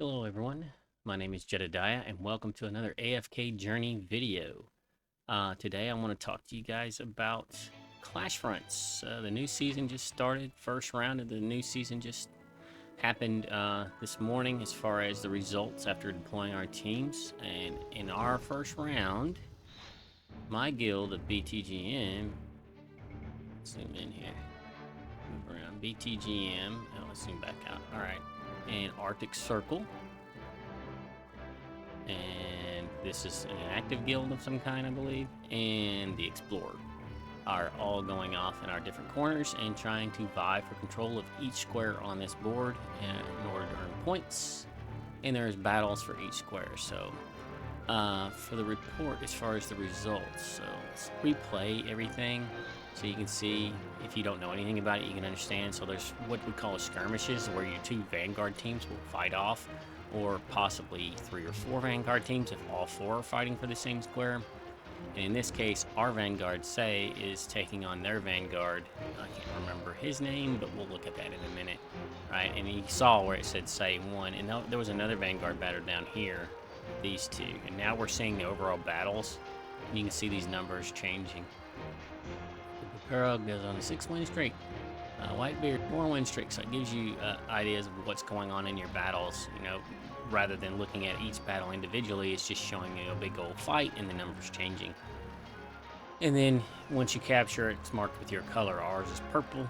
Hello everyone, my name is Jedediah and welcome to another AFK Journey video. Today I want to talk to you guys about Clashfronts. The new season just started. First round of the new season just happened this morning as far as the results after deploying our teams. And in our first round, my guild of BTGM, zoom in here, move around, BTGM, oh, let's zoom back out, alright, and Arctic Circle. And this is an active guild of some kind, I believe, and the Explorer are all going off in our different corners and trying to vie for control of each square on this board in order to earn points. And there's battles for each square. So for the report as far as the results, so let's replay everything so you can see. If you don't know anything about it, you can understand. So there's what we call skirmishes, where your two vanguard teams will fight off, or possibly 3 or 4 vanguard teams if all 4 are fighting for the same square. And in this case, our vanguard, say, is taking on their vanguard. I can't remember his name, but we'll look at that in a minute, right? And you saw where it said say 1, and there was another vanguard battle down here, these two. And now we're seeing the overall battles. You can see these numbers changing. The Puro goes on a 6-win streak. Whitebeard 4-win streak, so it gives you ideas of what's going on in your battles, you know, rather than looking at each battle individually. It's just showing you a big old fight and the numbers changing. And then once you capture it, it's marked with your color. Ours is purple,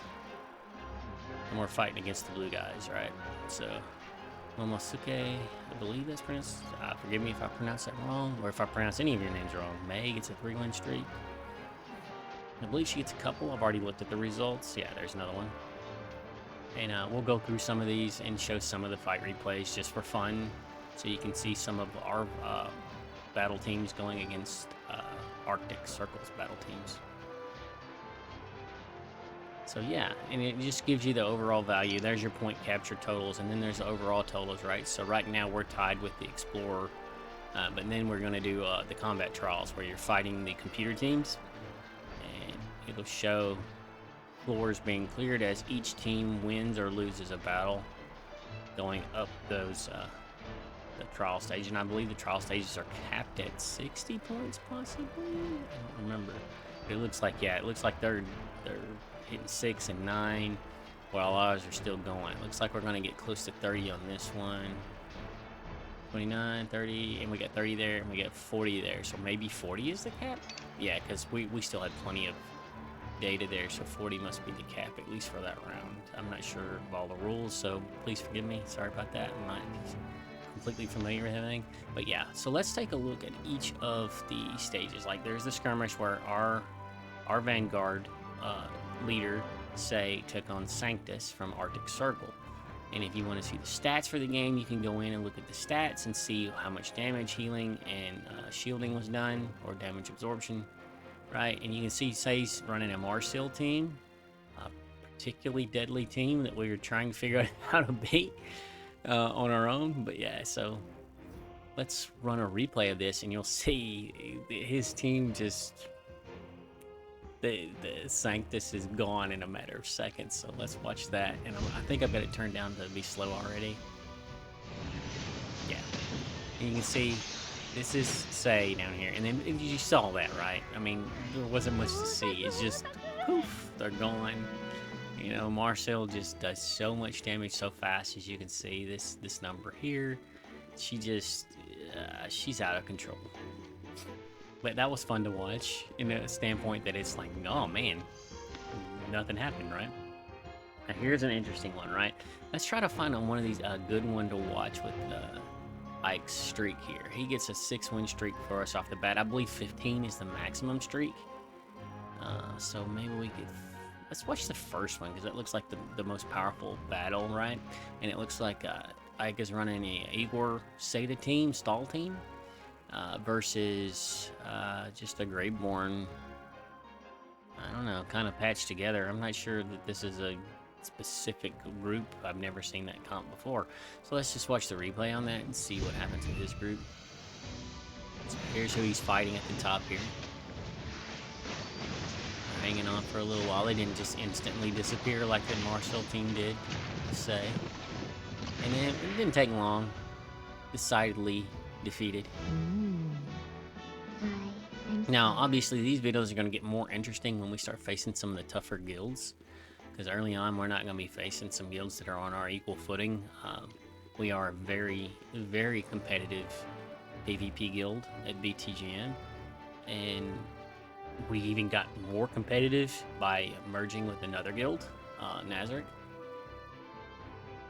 and we're fighting against the blue guys, right? So Momosuke, I believe that's pronounced, forgive me if I pronounce that wrong, or if I pronounce any of your names wrong. May gets a 3-win streak. I believe she gets a couple. I've already looked at the results. Yeah, there's another one. And we'll go through some of these and show some of the fight replays just for fun, so you can see some of our battle teams going against Arctic Circle's battle teams. So yeah, and it just gives you the overall value. There's your point capture totals, and then there's the overall totals, right? So right now we're tied with the Explorer, but then we're going to do the combat trials, where you're fighting the computer teams. It'll show floors being cleared as each team wins or loses a battle, going up those the trial stage. And I believe the trial stages are capped at 60 points, possibly. I don't remember. It looks like, yeah, it looks like they're hitting 6 and 9, while ours are still going. It looks like we're going to get close to 30 on this one. 29, 30, and we got 30 there, and we got 40 there. So maybe 40 is the cap? Yeah, because we still had plenty of data there, so 40 must be the cap, at least for that round. I'm not sure of all the rules, so please forgive me. Sorry about that. I'm not completely familiar with everything. But yeah, so let's take a look at each of the stages. Like, there's the skirmish where our vanguard leader, say, took on Sanctus from Arctic Circle. And if you want to see the stats for the game, you can go in and look at the stats and see how much damage, healing, and shielding was done, or damage absorption, right? And you can see, say, he's running a Marcel team, a particularly deadly team that we were trying to figure out how to beat on our own. But yeah, so let's run a replay of this, and you'll see his team just... The Sanctus is gone in a matter of seconds, so let's watch that. And I think I've got it turned down to be slow already. Yeah, and you can see this is Say down here, and then you saw that, right? I mean, there wasn't much to see. It's just poof, they're gone. You know, Marcel just does so much damage so fast, as you can see. This number here, she just she's out of control. But that was fun to watch, in a standpoint that it's like, oh man, nothing happened, right? Now here's an interesting one, right? Let's try to find one of these good one to watch with Ike's streak here. He gets a 6-win streak for us off the bat. I believe 15 is the maximum streak. So maybe we could... Let's watch the first one, because it looks like the most powerful battle, right? And it looks like Ike is running a Igor Seda team, stall team. Versus just a Greyborn, I don't know, kind of patched together. I'm not sure that this is a specific group. I've never seen that comp before. So let's just watch the replay on that and see what happens with this group. So here's who he's fighting at the top here. Hanging on for a little while. They didn't just instantly disappear like the Marcel team did, say. And then it didn't take long. decidedly defeated. I Now, obviously, these videos are going to get more interesting when we start facing some of the tougher guilds, because early on, we're not going to be facing some guilds that are on our equal footing. We are a very, very competitive PvP guild at BTGN, and we even got more competitive by merging with another guild, Nazarick.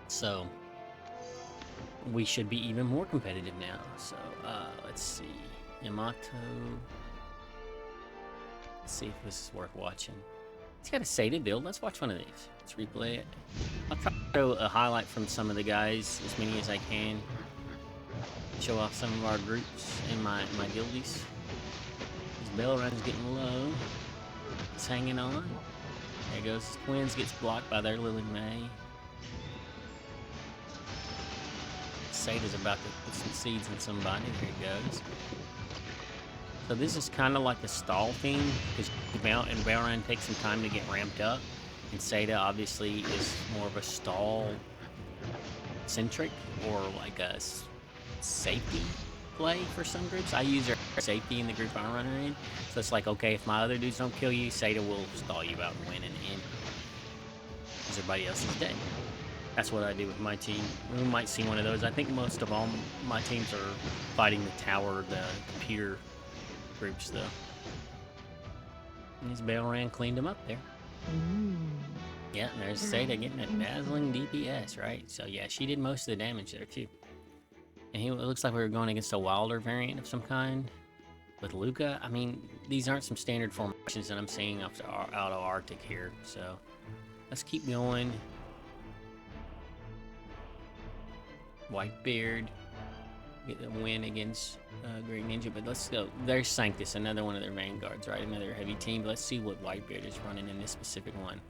So, we should be even more competitive now. So, let's see. Yamato. Let's see if this is worth watching. It's got a sated build. Let's watch one of these. Let's replay it. I'll try to show a highlight from some of the guys, as many as I can. Show off some of our groups and my guildies. His bell run's getting low. It's hanging on. There goes his twins. Gets blocked by their Lily May. Sada's about to put some seeds in somebody. There he goes. So this is kind of like a stall thing, because Valorant takes some time to get ramped up, and Sada obviously is more of a stall-centric, or like a safety play for some groups. I use her safety in the group I'm running in, so it's like, okay, if my other dudes don't kill you, Sada will stall you out and win and end, because everybody else is dead. That's what I do with my team. We might see one of those. I think most of all my teams are fighting the tower, the computer groups, though. And his Valorant cleaned him up there. Yeah, and there's Sada getting a dazzling DPS, right? So yeah, she did most of the damage there too. And it looks like we were going against a Wilder variant of some kind with Luca. I mean, these aren't some standard formations that I'm seeing out of Arctic here. So let's keep going. Whitebeard get the win against Great Ninja, but let's go. There's Sanctus, another one of their vanguards, right? Another heavy team. Let's see what Whitebeard is running in this specific one.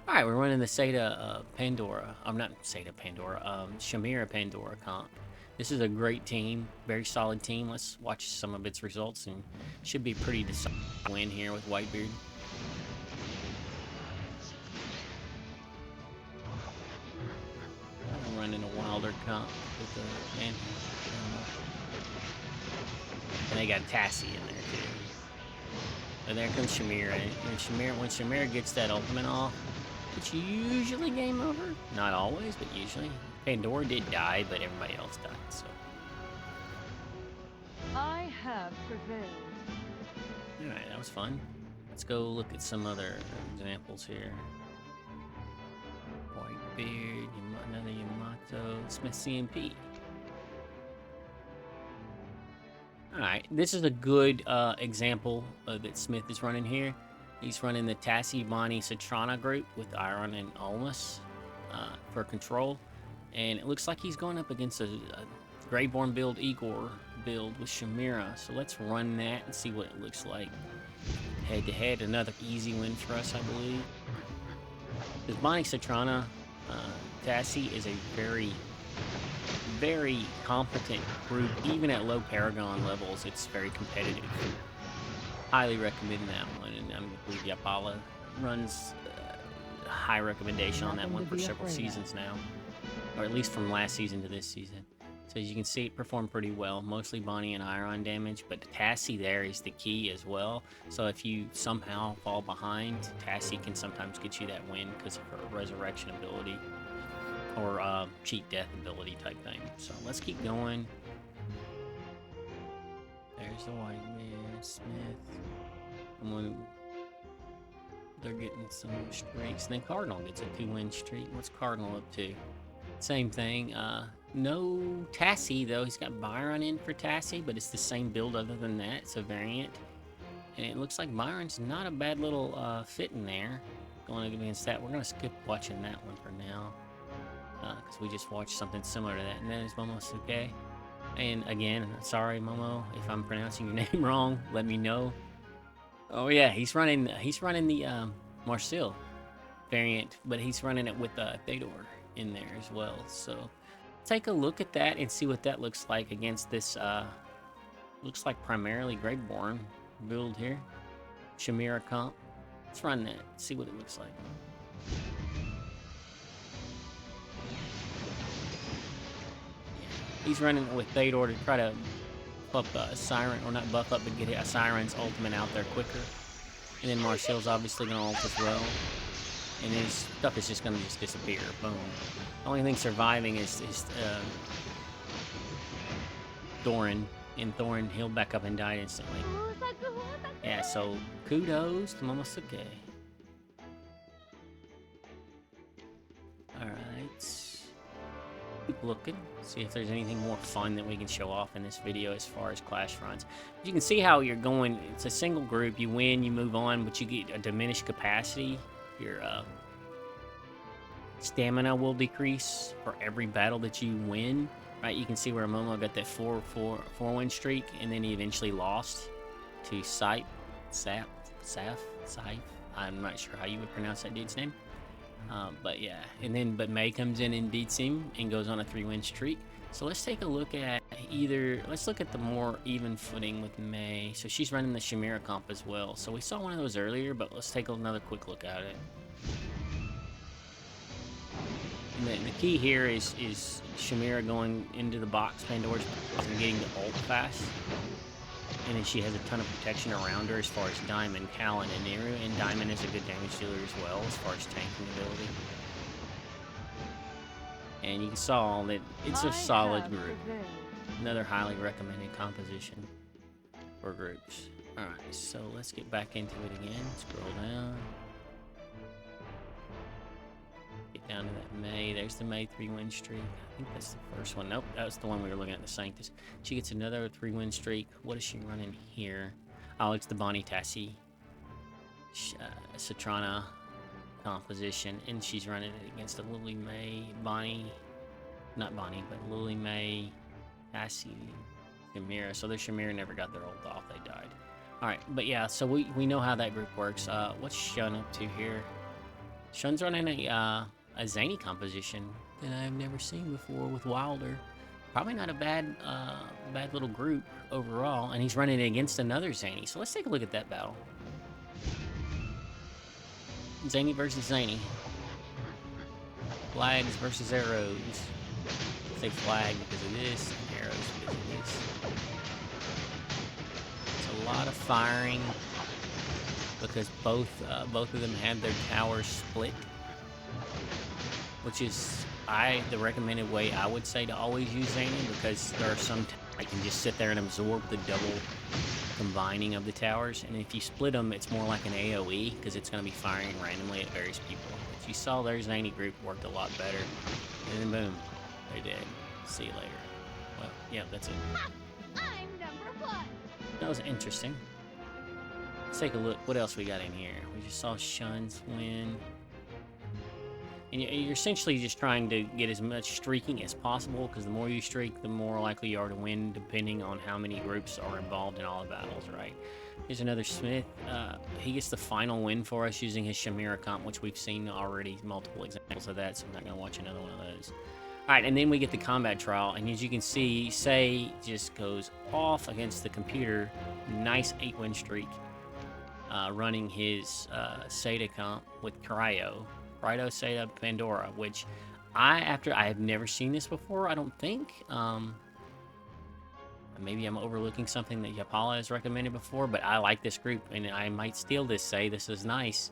All right, we're running the Sada Pandora. I'm not Sada Pandora. Shamira Pandora comp. This is a great team, very solid team. Let's watch some of its results, and should be pretty decisive win here with Whitebeard. I'm running a Wilder comp with the man. And they got Tassie in there too. And there comes Shamira. And when Shamira gets that ultimate off, it's usually game over. Not always, but usually. Pandora did die, but everybody else died, so. I have prevailed. Alright, that was fun. Let's go look at some other examples here. Whitebeard, another Yamato, Smith CMP. Alright, this is a good example that Smith is running here. He's running the Tassie, Bonnie, Citrana group with Iron and Olmus for control. And it looks like he's going up against a Greyborn build, Igor build with Shamira. So let's run that and see what it looks like. Head to head, another easy win for us, I believe. This Bonnie, Citrana, Tassie is a very, very competent group. Even at low Paragon levels, it's very competitive. Highly recommend that one, and I believe Yapala runs a high recommendation on that one for several seasons now, or at least from last season to this season. So as you can see, it performed pretty well, mostly Bonnie and Iron damage, but Tassie there is the key as well. So if you somehow fall behind, Tassie can sometimes get you that win because of her resurrection ability, or cheat death ability type thing. So let's keep going. There's the white man, Smith. They're getting some streaks. Then Cardinal gets a 2-win streak. What's Cardinal up to? Same thing. No Tassie though. He's got Byron in for Tassie, but it's the same build other than that. It's a variant. And it looks like Byron's not a bad little fit in there. Going against that. We're going to skip watching that one for now. Because we just watched something similar to that. And that is Momosuke. And again, sorry Momo, if I'm pronouncing your name wrong, let me know. Oh yeah, he's running the Marcel variant, but he's running it with Thedor in there as well. So take a look at that and see what that looks like against this looks like primarily Greyborn build here. Shamira comp. Let's run that, see what it looks like. He's running with Theodore to try to buff Siren, or not buff up, but get a Siren's ultimate out there quicker. And then Marcel's obviously gonna ult as well. And his stuff is just gonna disappear. Boom. The only thing surviving is Thorin. And Thorin healed back up and died instantly. Yeah, so kudos to Momosuke. Alright. Keep looking. See if there's anything more fun that we can show off in this video as far as Clashfronts. You can see how you're going. It's a single group. You win, you move on, but you get a diminished capacity. Your stamina will decrease for every battle that you win. Right, you can see where Momo got that 4-win streak, and then he eventually lost to Scythe. I'm not sure how you would pronounce that dude's name. But yeah, but May comes in and beats him and goes on a 3-win streak. So let's take a look at let's look at the more even footing with May. So she's running the Chimera comp as well. So we saw one of those earlier, but let's take another quick look at it. And the key here is Chimera going into the box, Pandora's box, and getting the ult fast. And then she has a ton of protection around her as far as Diamond, Callan, and Neru. And Diamond is a good damage dealer as well as far as tanking ability. And you saw that it's a solid group. Another highly recommended composition for groups. Alright, so let's get back into it again. Scroll down. Get down to that May. There's the May 3-win streak. I think that's the first one. Nope, that was the one we were looking at, the Sanctus. She gets another 3-win streak. What is she running here? Oh, it's the Bonnie Tassie Citrana composition, and she's running it against a Lily May, not Bonnie, but Lily May, Tassie, Chimera. So the Chimera never got their ult off, they died. Alright, but yeah, so we know how that group works. What's Shun up to here? Shun's running a Zany composition that I've never seen before with Wilder. Probably not a bad little group overall, and he's running against another Zany. So let's take a look at that battle. Zany versus Zany. Flags versus arrows. I say flag because of this, and arrows because of this. It's a lot of firing because both of them have their towers split, which is the recommended way I would say to always use Zany, because there are some I can just sit there and absorb the double combining of the towers, and if you split them, it's more like an AoE because it's going to be firing randomly at various people. If you saw their Zany group worked a lot better, and then boom, they're dead. See you later. Well, yeah, that's it. I'm number 1. That was interesting. Let's take a look. What else we got in here? We just saw Shun's win. And you're essentially just trying to get as much streaking as possible, because the more you streak, the more likely you are to win, depending on how many groups are involved in all the battles, right? Here's another Smith. He gets the final win for us using his Chimera comp, which we've seen already multiple examples of that, so I'm not going to watch another one of those. Alright, and then we get the combat trial, and as you can see, Sei just goes off against the computer. Nice 8-win streak. Running his Seda comp with Cryo, Seda, Pandora, which I have never seen this before, I don't think. Maybe I'm overlooking something that Yapala has recommended before, but I like this group, and I might steal this Sei. This is nice.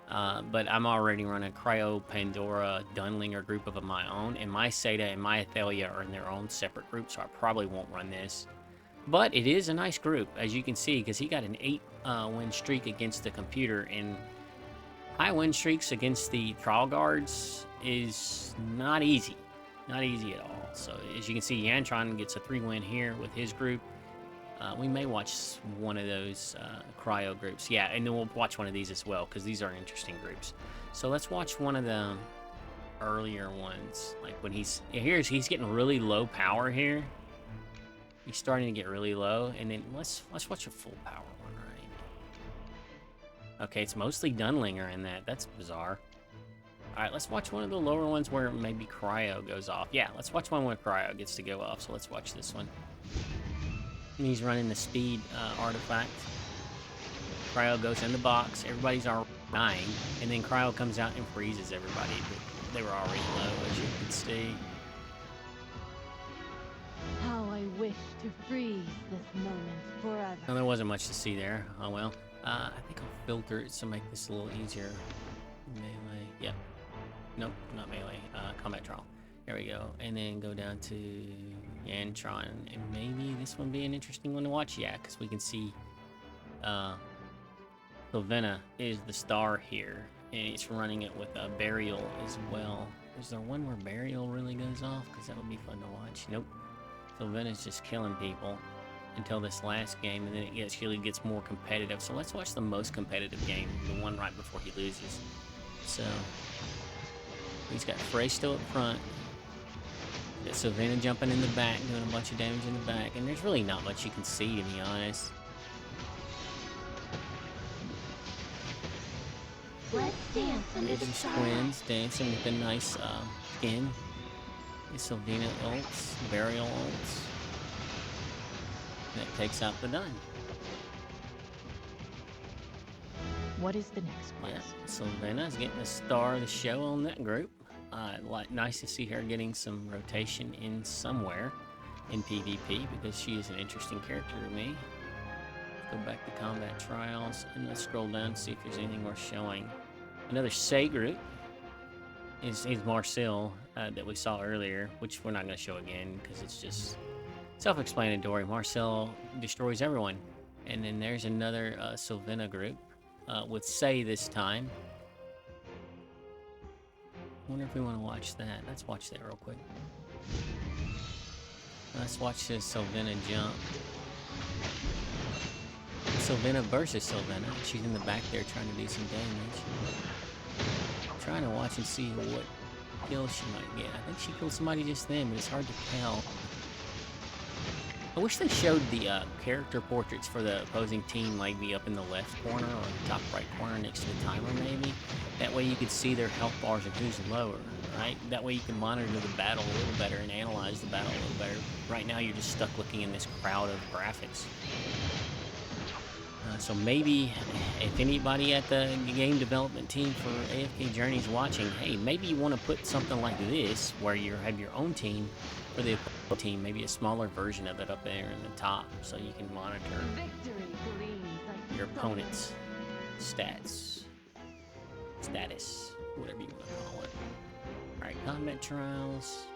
But I'm already running Cryo, Pandora, Dunlinger group of my own, and my Seda and my Athalia are in their own separate group, so I probably won't run this. But it is a nice group, as you can see, because he got an 8-win streak against the computer, and high win streaks against the trial guards is not easy. Not easy at all. So as you can see, Yantron gets a 3-win here with his group. We may watch one of those Cryo groups. Yeah, and then we'll watch one of these as well, because these are interesting groups. So let's watch one of the earlier ones. Like when he's getting really low power here. He's starting to get really low, and then let's watch a full power one, right? Okay, it's mostly Dunlinger in that. That's bizarre. Alright, let's watch one of the lower ones where maybe Cryo goes off. Yeah, let's watch one where Cryo gets to go off, so let's watch this one. And he's running the speed artifact. Cryo goes in the box, everybody's already dying, and then Cryo comes out and freezes everybody. They were already low, as you can see. wish to freeze this moment forever. Well, there wasn't much to see there. Oh well. I think I'll filter it to make this a little easier. Melee. Yep. Nope, not melee. Combat trial. There we go. And then go down to Yantron. And maybe this one be an interesting one to watch. Yeah, because we can see Sylvena is the star here. And it's running it with a burial as well. Is there one where burial really goes off? Because that would be fun to watch. Nope. Sylvena's just killing people until this last game, and then it really gets more competitive. So let's watch the most competitive game, the one right before he loses. So he's got Frey still up front. Got Sylvena jumping in the back, doing a bunch of damage in the back, and there's really not much you can see, to be honest. Let's dance under the There's twins dancing with a nice skin. Sylvena ults, burial ults. That takes out the dun. What is the next one? Yeah, Sylvena's getting the star of the show on that group. Nice to see her getting some rotation in somewhere in PvP because she is an interesting character to me. Go back to combat trials and let's scroll down and see if there's anything worth showing. Another Say group is Marcel that we saw earlier, which we're not going to show again because it's just self-explanatory. Marcel destroys everyone. And then there's another Sylvena group with Say this time. I wonder if we want to watch that. Let's watch that real quick. Let's watch this Sylvena jump. Sylvena versus Sylvena. She's in the back there trying to do some damage. I'm trying to watch and see what kill she might get. I think she killed somebody just then, but it's hard to tell. I wish they showed the character portraits for the opposing team maybe up in the left corner or top right corner next to the timer maybe. That way you could see their health bars and who's lower, right? That way you can monitor the battle a little better and analyze the battle a little better. Right now you're just stuck looking in this crowd of graphics. So maybe if anybody at the game development team for AFK Journey is watching, hey, maybe you want to put something like this where you have your own team for the team, maybe a smaller version of it up there in the top so you can monitor your opponent's status, whatever you want to call it. Alright, combat trials.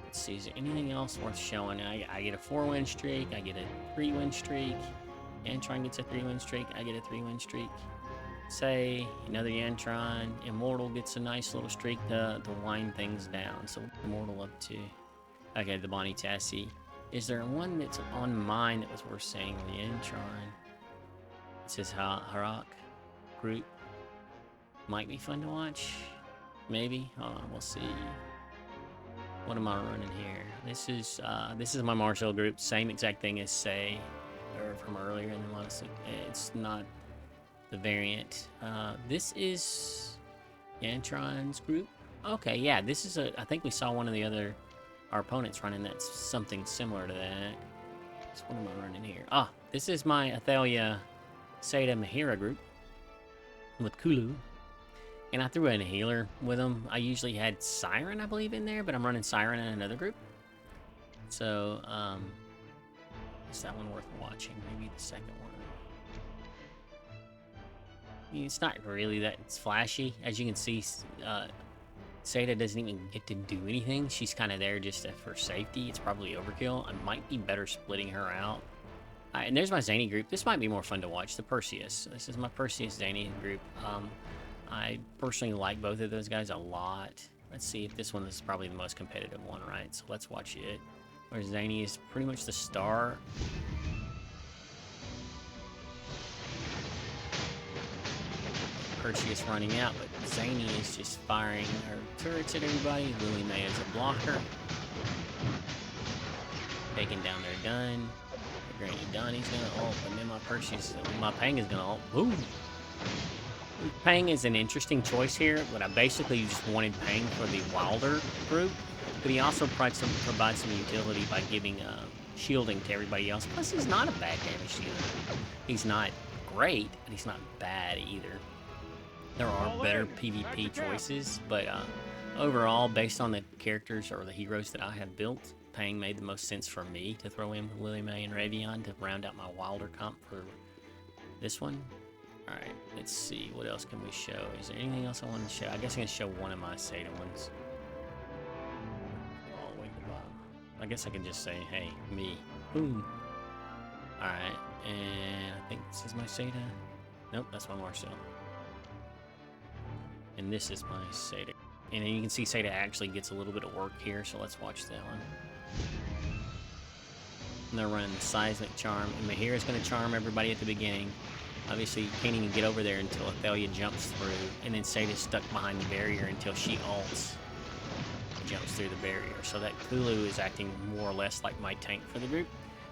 Let's see, is there anything else worth showing? I get a 4-win streak, I get a 3-win streak. Yantron gets a 3-win streak, I get a 3-win streak. Say, another Yantron. Immortal gets a nice little streak to wind things down. So Immortal up to... Okay, the Bonnie Tassie. Is there one that's on mine that was worth saying? The Yantron. It says Harak group. Might be fun to watch. Maybe. Hold on, we'll see. What am I running here? This is my Marcel group. Same exact thing as Say. From earlier in the Monolithic. It's not the variant. This is Yantron's group. Okay, yeah, this is I think we saw one of our opponents running that's something similar to that. So what am I running here? Ah, this is my Athalia Seda Mahira group with Kulu. And I threw in a healer with them. I usually had Siren, I believe, in there, but I'm running Siren in another group. So, is that one worth watching? Maybe the second one. I mean, it's not really that it's flashy. As you can see, Seda doesn't even get to do anything. She's kind of there just for safety. It's probably overkill. I might be better splitting her out. And there's my Zany group. This might be more fun to watch. The Perseus. This is my Perseus Zany group. I personally like both of those guys a lot. Let's see if this one is probably the most competitive one, right? So let's watch it. Where Zany is pretty much the star. Perseus running out, but Zany is just firing her turrets at everybody. Lily May is a blocker. Taking down their Dun. Granny Donnie's gonna ult, and then my Pang is gonna ult. Boom! Pang is an interesting choice here, but I basically just wanted Pang for the Wilder group. But he also provides some utility by giving shielding to everybody else. Plus, he's not a bad damage dealer. He's not great, but he's not bad either. There are better PvP choices, but overall, based on the characters or the heroes that I have built, Pang made the most sense for me to throw in Lily May and Ravion to round out my Wilder comp for this one. Alright, let's see. What else can we show? Is there anything else I want to show? I guess I'm going to show one of my Seda ones. All the way to the bottom. I guess I can just say, hey, me. Boom. Alright, and I think this is my Seda. Nope, that's my Marcel. And this is my Seda. And then you can see Seda actually gets a little bit of work here, so let's watch that one. And they're running the Seismic Charm, and Mahir is going to charm everybody at the beginning. Obviously, you can't even get over there until Athalia jumps through, and then Seda's stuck behind the barrier until she ults and jumps through the barrier. So that Kulu is acting more or less like my tank for the group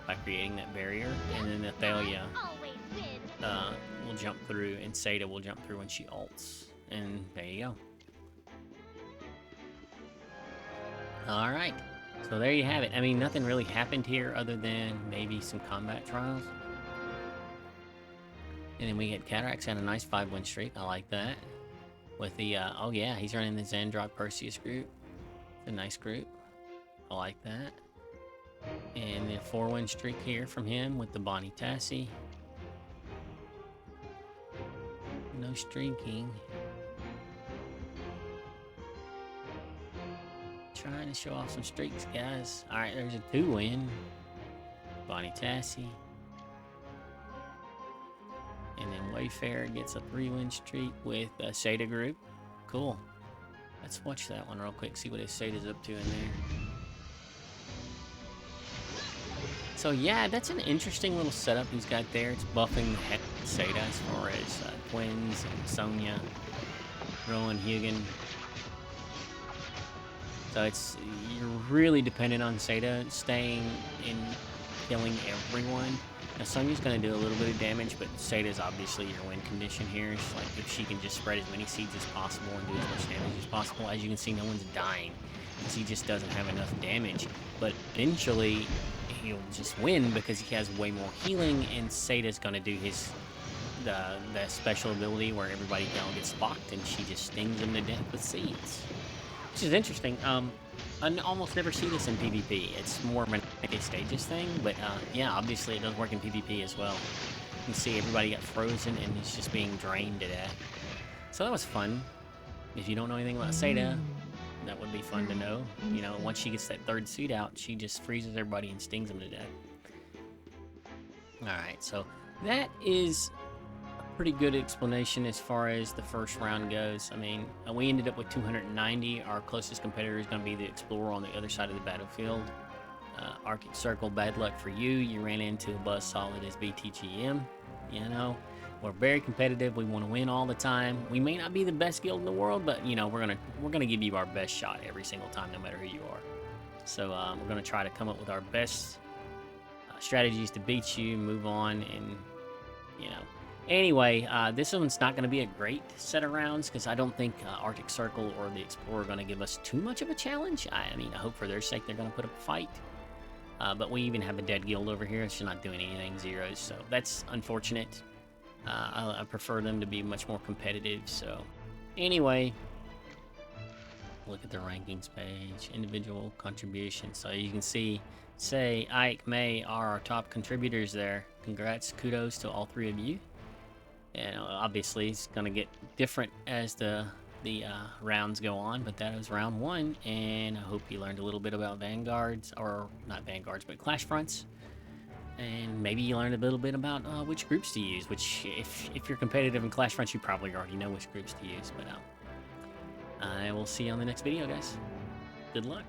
by creating that barrier, and then Athalia will jump through, and Seda will jump through when she ults. And there you go. Alright, so there you have it. I mean, nothing really happened here other than maybe some combat trials. And then we get Cataracts had a nice 5-win streak. I like that. With the, oh yeah, he's running the Zandrock Perseus group. It's a nice group. I like that. And the 4-win streak here from him with the Bonnie Tassie. No streaking. Trying to show off some streaks, guys. Alright, there's a 2-win. Bonnie Tassie. And then Wayfarer gets a 3-win streak with a Seda group. Cool. Let's watch that one real quick, see what his Seda's up to in there. So yeah, that's an interesting little setup he's got there. It's buffing the heck of Seda as far as Twins and Sonya, Rowan Hugin. So you're really dependent on Seda staying and killing everyone. Now Sonya's going to do a little bit of damage, but Seda's obviously your win condition here. It's like if she can just spread as many seeds as possible and do as much damage as possible. As you can see, no one's dying because he just doesn't have enough damage. But eventually, he'll just win because he has way more healing, and Seda's going to do the special ability where everybody down gets blocked, and she just stings them to death with seeds. Which is interesting. I almost never see this in PvP. It's more of a stages thing, but yeah, obviously it does work in PvP as well. You can see everybody got frozen and it's just being drained to death. So that was fun. If you don't know anything about Seda, that would be fun to know. You know, once she gets that 3rd seed out, she just freezes everybody and stings them to death. Alright, so that is pretty good explanation as far as the first round goes. I mean, we ended up with 290. Our closest competitor is going to be the Explorer on the other side of the battlefield. Arctic Circle, bad luck for you. You ran into a buzzsaw that is BTGM. You know, we're very competitive. We want to win all the time. We may not be the best guild in the world, but you know, we're gonna give you our best shot every single time, no matter who you are. So we're gonna try to come up with our best strategies to beat you, move on, and you know. Anyway, this one's not going to be a great set of rounds because I don't think Arctic Circle or the Explorer are going to give us too much of a challenge. I mean, I hope for their sake they're going to put up a fight. But we even have a dead guild over here. She's not doing anything, zeros, so that's unfortunate. I prefer them to be much more competitive, so... Anyway, look at the rankings page, individual contributions. So you can see, say, Ike, May are our top contributors there. Congrats, kudos to all 3 of you. And obviously it's going to get different as the rounds go on, but that was round 1, and I hope you learned a little bit about Vanguards, or not Vanguards, but Clashfronts, and maybe you learned a little bit about which groups to use, which if you're competitive in Clashfronts, you probably already know which groups to use, but I will see you on the next video, guys. Good luck.